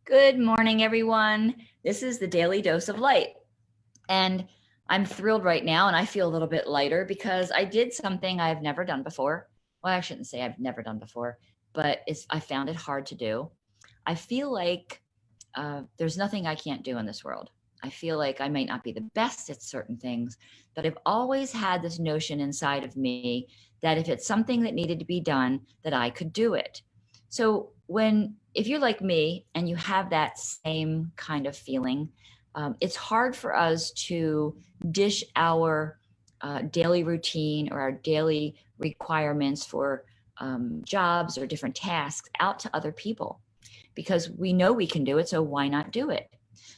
Good morning, everyone. This is the Daily Dose of Light. And I'm thrilled right now, and I feel a little bit lighter because I did something I've never done before. Well, I shouldn't say I've never done before, but I found it hard to do. I feel like there's nothing I can't do in this world. I feel like I might not be the best at certain things, but I've always had this notion inside of me that if it's something that needed to be done, that I could do it. So if you're like me and you have that same kind of feeling, it's hard for us to dish our daily routine or our daily requirements for jobs or different tasks out to other people because we know we can do it. So why not do it?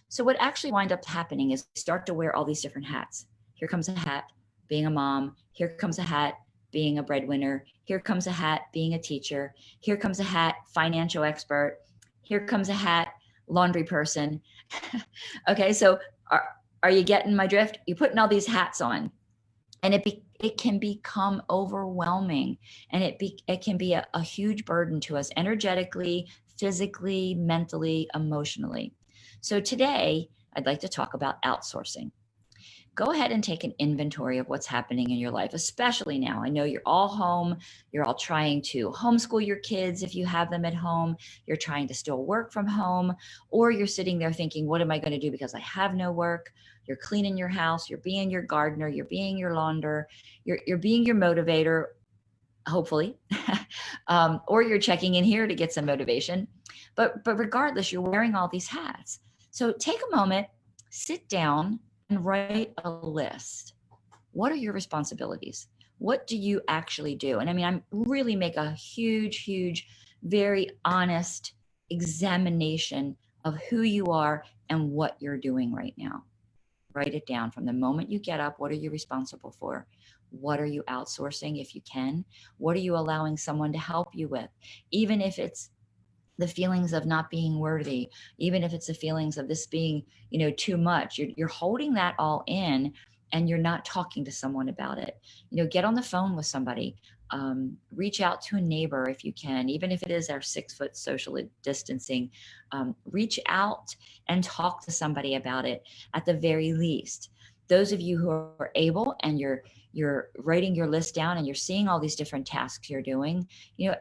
So what actually winds up happening is we start to wear all these different hats. Here comes a hat being a mom. Here comes a hat being a breadwinner. Here comes a hat being a teacher. Here comes a hat financial expert. Here comes a hat laundry person. Okay, so are you getting my drift? You're putting all these hats on, and it can become overwhelming, and it can be a huge burden to us energetically, physically, mentally, emotionally. So today, I'd like to talk about outsourcing. Go ahead and take an inventory of what's happening in your life, especially now. I know you're all home. You're all trying to homeschool your kids if you have them at home. You're trying to still work from home, or you're sitting there thinking, what am I going to do because I have no work? You're cleaning your house. You're being your gardener. You're being your launder. You're being your motivator, hopefully, or you're checking in here to get some motivation. But regardless, you're wearing all these hats. So take a moment, sit down, and write a list. What are your responsibilities? What do you actually do? And I mean, I'm really make a huge, very honest examination of who you are and what you're doing right now. Write it down from the moment you get up. What are you responsible for? What are you outsourcing if you can? What are you allowing someone to help you with? Even if it's the feelings of not being worthy, even if it's the feelings of this being, too much, you're holding that all in and you're not talking to someone about it. Get on the phone with somebody, reach out to a neighbor if you can, even if it is our 6 foot social distancing, reach out and talk to somebody about it at the very least. Those of you who are able and you're writing your list down and you're seeing all these different tasks you're doing,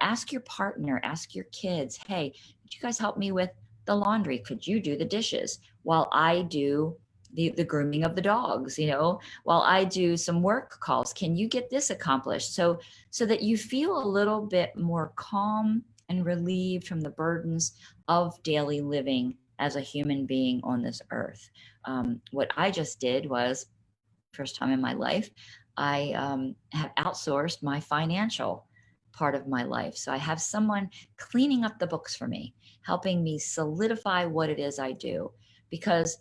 ask your partner, ask your kids, hey, could you guys help me with the laundry? Could you do the dishes while I do the grooming of the dogs, while I do some work calls? Can you get this accomplished? So that you feel a little bit more calm and relieved from the burdens of daily living as a human being on this earth. What I just did was, first time in my life, I have outsourced my financial part of my life. So I have someone cleaning up the books for me, helping me solidify what it is I do. Because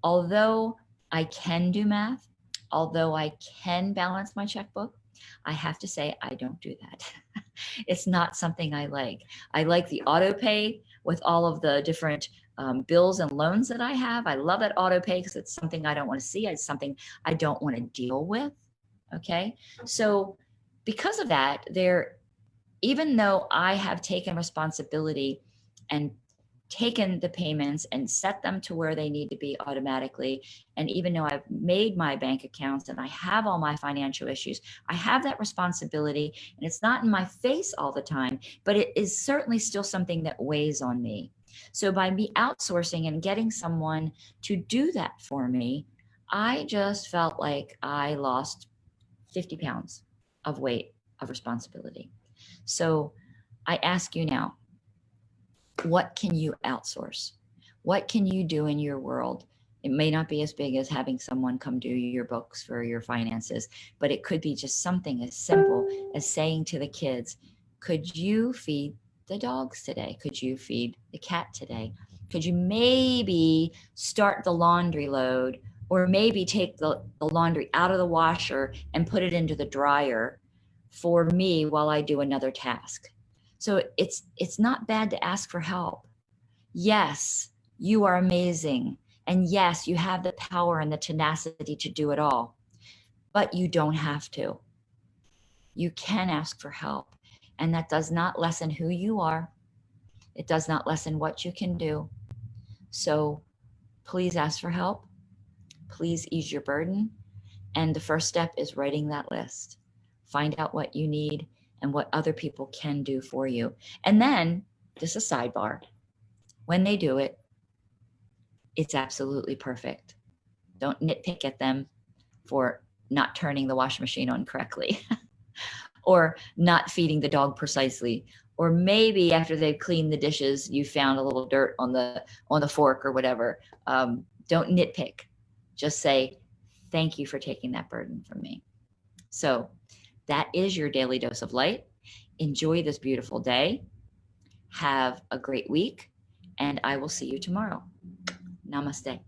although I can do math, although I can balance my checkbook, I have to say I don't do that. It's not something I like. I like the auto pay with all of the different bills and loans that I have. I love that auto pay because it's something I don't want to see. It's something I don't want to deal with. Okay. So because of that, even though I have taken responsibility and taken the payments and set them to where they need to be automatically, and even though I've made my bank accounts and I have all my financial issues, I have that responsibility, and it's not in my face all the time, but it is certainly still something that weighs on me. So by me outsourcing and getting someone to do that for me, I just felt like I lost 50 pounds of weight of responsibility. So I ask you now, what can you outsource? What can you do in your world? It may not be as big as having someone come do your books for your finances, but it could be just something as simple as saying to the kids, could you feed the dogs today? Could you feed the cat today? Could you maybe start the laundry load, or maybe take the laundry out of the washer and put it into the dryer for me while I do another task? So it's not bad to ask for help. Yes, you are amazing. And yes, you have the power and the tenacity to do it all, but you don't have to. You can ask for help. And that does not lessen who you are. It does not lessen what you can do. So please ask for help. Please ease your burden. And the first step is writing that list. Find out what you need and what other people can do for you. And then, just a sidebar, when they do it, it's absolutely perfect. Don't nitpick at them for not turning the washing machine on correctly or not feeding the dog precisely. Or maybe after they've cleaned the dishes, you found a little dirt on the fork or whatever. Don't nitpick. Just say, thank you for taking that burden from me. So that is your daily dose of light. Enjoy this beautiful day. Have a great week, and I will see you tomorrow. Namaste.